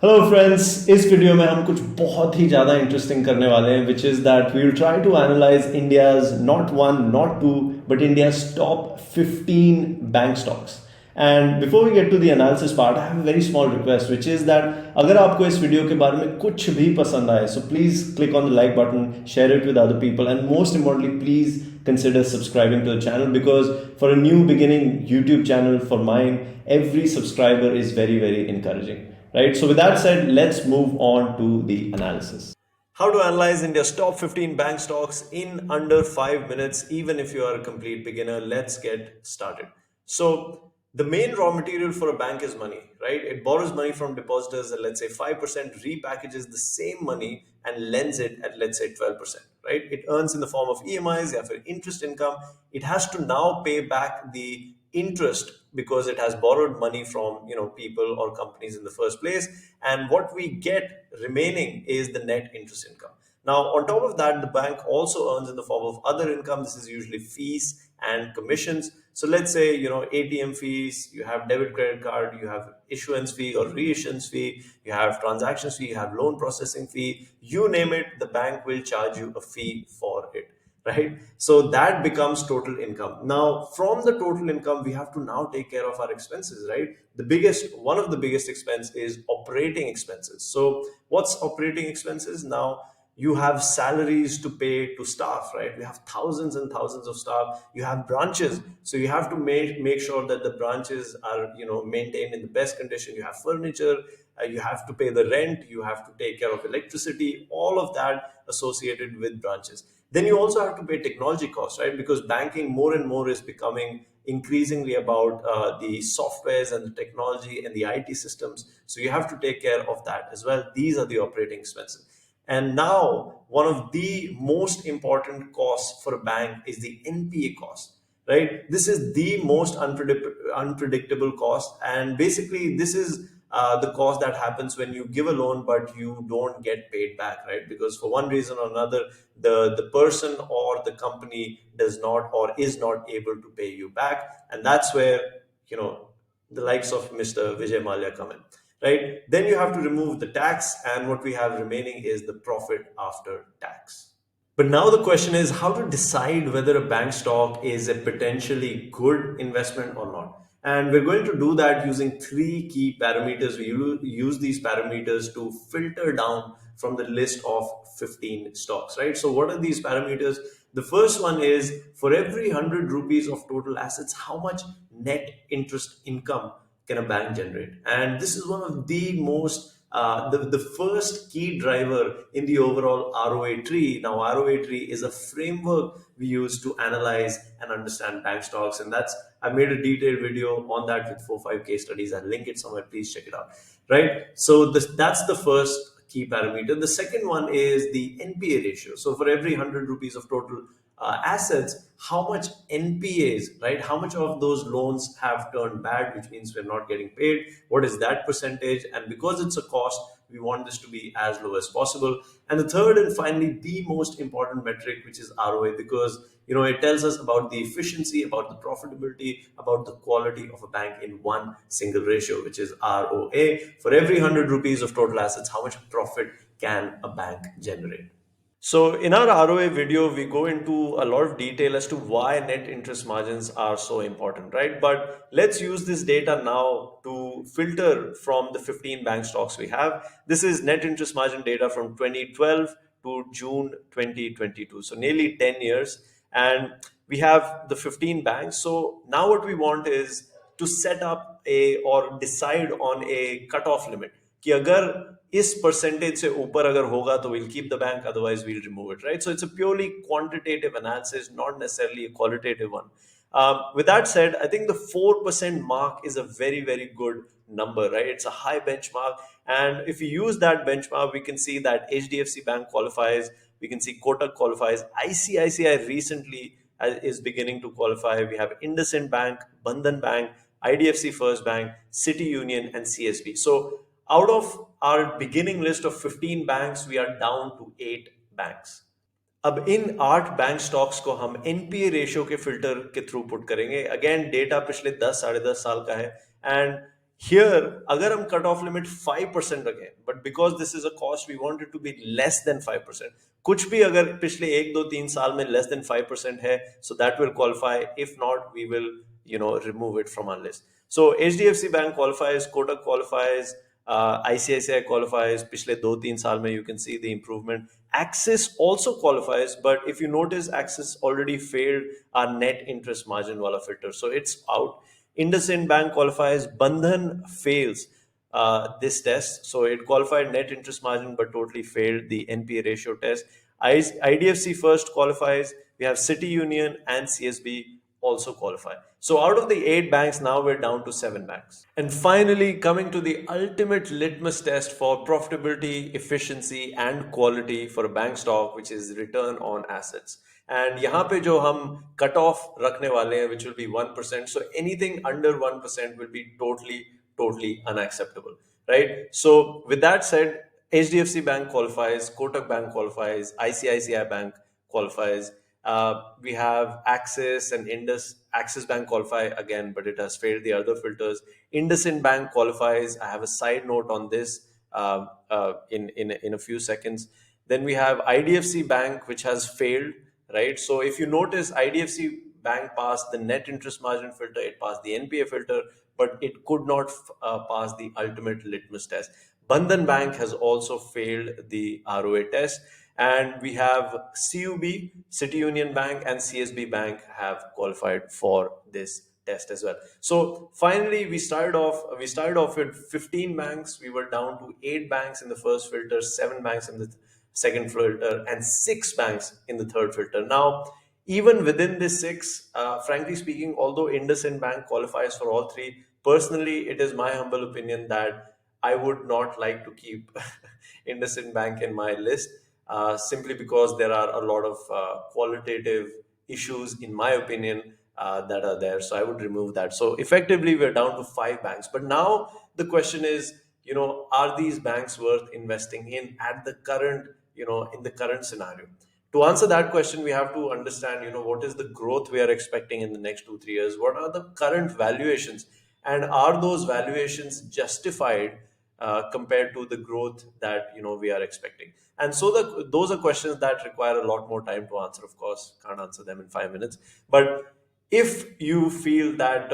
Hello friends, इस video में हम कुछ बहुत ही ज़्यादा इंटरेस्टिंग करने वाले हैं which is that we will try to analyse India's not one not two but India's top 15 bank stocks. And before we get to the analysis part, I have a very small request which is that अगर आपको इस video के बारे में कुछ भी पसंद आए so please click on the like button, share it with other people, and most importantly please consider subscribing to the channel, because for a new beginning YouTube channel for mine, every subscriber is very, very encouraging. Right? So with that said, let's move on to the analysis. How to analyze India's top 15 bank stocks in under 5 minutes, even if you are a complete beginner. Let's get started. So the main raw material for a bank is money, right? It borrows money from depositors at, let's say, 5%, repackages the same money and lends it at, let's say, 12%, right? It earns in the form of EMIs, for interest income. It has to now pay back the interest because it has borrowed money from people or companies in the first place, and what we get remaining is the net interest income. Now on top of that, the bank also earns in the form of other income. This is usually fees and commissions. So let's say ATM fees, you have debit credit card, you have issuance fee or reissuance fee, you have transactions fee, you have loan processing fee, you name it, the bank will charge you a fee for it, right? So that becomes total income. Now from the total income, we have to now take care of our expenses, right? One of the biggest expense is operating expenses. So what's operating expenses? Now you have salaries to pay to staff, right? We have thousands and thousands of staff. You have branches, so you have to make sure that the branches are maintained in the best condition. You have furniture, you have to pay the rent, you have to take care of electricity, all of that associated with branches. Then you also have to pay technology costs, right? Because banking more and more is becoming increasingly about the softwares and the technology and the IT systems. So you have to take care of that as well. These are the operating expenses. And now one of the most important costs for a bank is the NPA cost, right? This is the most unpredictable cost. And basically this is the cost that happens when you give a loan but you don't get paid back, right? Because for one reason or another, the person or the company does not or is not able to pay you back. And that's where the likes of Mr. Vijay Mallya come in, right? Then you have to remove the tax, and what we have remaining is the profit after tax. But now the question is how to decide whether a bank stock is a potentially good investment or not. And we're going to do that using three key parameters. We use these parameters to filter down from the list of 15 stocks, right? So what are these parameters? The first one is, for every 100 rupees of total assets, how much net interest income can a bank generate? And this is one of the most the first key driver in the overall ROA tree. Now, ROA tree is a framework we use to analyze and understand bank stocks, and I made a detailed video on that with 4-5 case studies. I'll link it somewhere. Please check it out. Right. So that's the first key parameter. The second one is the NPA ratio. So for every 100 rupees of total assets, how much NPAs, right? How much of those loans have turned bad, which means we're not getting paid? What is that percentage? And because it's a cost, we want this to be as low as possible. And the third and finally, the most important metric, which is ROA, because it tells us about the efficiency, about the profitability, about the quality of a bank in one single ratio, which is ROA. For every 100 rupees of total assets, how much profit can a bank generate? So in our ROA video, we go into a lot of detail as to why net interest margins are so important, right? But let's use this data now to filter from the 15 bank stocks we have. This is net interest margin data from 2012 to June 2022. So nearly 10 years. And we have the 15 banks. So now what we want is to set up or decide on a cutoff limit. कि अगर इस percentage से ऊपर अगर होगा तो we'll keep the bank, otherwise we'll remove it, right? So it's a purely quantitative analysis, not necessarily a qualitative one. With that said, I think the 4% mark is a very, very good number, right? It's a high benchmark. And if we use that benchmark, we can see that HDFC Bank qualifies. We can see Kotak qualifies. ICICI recently is beginning to qualify. We have IndusInd Bank, Bandhan Bank, IDFC First Bank, City Union, and CSB. So out of our beginning list of 15 banks, we are down to 8 banks. अब इन 8 bank stocks को हम NPA ratio के filter के through put करेंगे. Again data पिछले 10 साढ़े 10 साल का है, and Here, agar hum cut off limit 5% again, but because this is a cost, we want it to be less than 5%. कुछ भी अगर पिछले 1 2 3 साल में less than 5% है, so that will qualify. If not, we will, remove it from our list. So HDFC Bank qualifies, Kotak qualifies, ICICI qualifies. पिछले 2 3 साल में you can see the improvement. Axis also qualifies, but if you notice, Axis already failed our net interest margin wala filter, so it's out. IndusInd Bank qualifies, Bandhan fails this test. So it qualified net interest margin but totally failed the NPA ratio test. IDFC First qualifies. We have City Union and CSB also qualify. So out of the 8 banks, now we're down to 7 banks. And finally, coming to the ultimate litmus test for profitability, efficiency, and quality for a bank stock, which is return on assets. And यहाँ पे जो हम cut off रखने वाले हैं, which will be 1%. So anything under 1% will be totally unacceptable, right? So with that said, HDFC Bank qualifies, Kotak Bank qualifies, ICICI Bank qualifies. We have Axis and Axis Bank qualify again, but it has failed the other filters. IndusInd Bank qualifies. I have a side note on this in a few seconds. Then we have IDFC Bank, which has failed, right? So if you notice, IDFC Bank passed the net interest margin filter, it passed the NPA filter, but it could not pass the ultimate litmus test. Bandhan Bank has also failed the ROA test. And we have CUB, City Union Bank, and CSB Bank have qualified for this test as well. So finally, we started off with 15 banks. We were down to 8 banks in the first filter, 7 banks in the second filter, and 6 banks in the third filter. Now, even within this 6, frankly speaking, although IndusInd Bank qualifies for all 3, personally, it is my humble opinion that I would not like to keep IndusInd Bank in my list, simply because there are a lot of qualitative issues, in my opinion, that are there. So I would remove that. So effectively, we're down to 5 banks. But now the question is, are these banks worth investing in at the current, in the current scenario? To answer that question, we have to understand, what is the growth we are expecting in the next 2 3 years? What are the current valuations? And are those valuations justified compared to the growth that we are expecting? And so those are questions that require a lot more time to answer. Of course, can't answer them in 5 minutes. But if you feel that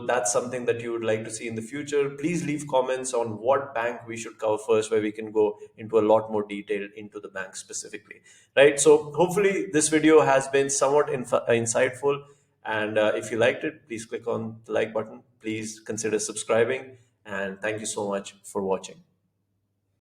that's something that you would like to see in the future, please leave comments on what bank we should cover first, where we can go into a lot more detail into the bank specifically, right? So hopefully this video has been somewhat insightful. And if you liked it, please click on the like button. Please consider subscribing. And thank you so much for watching.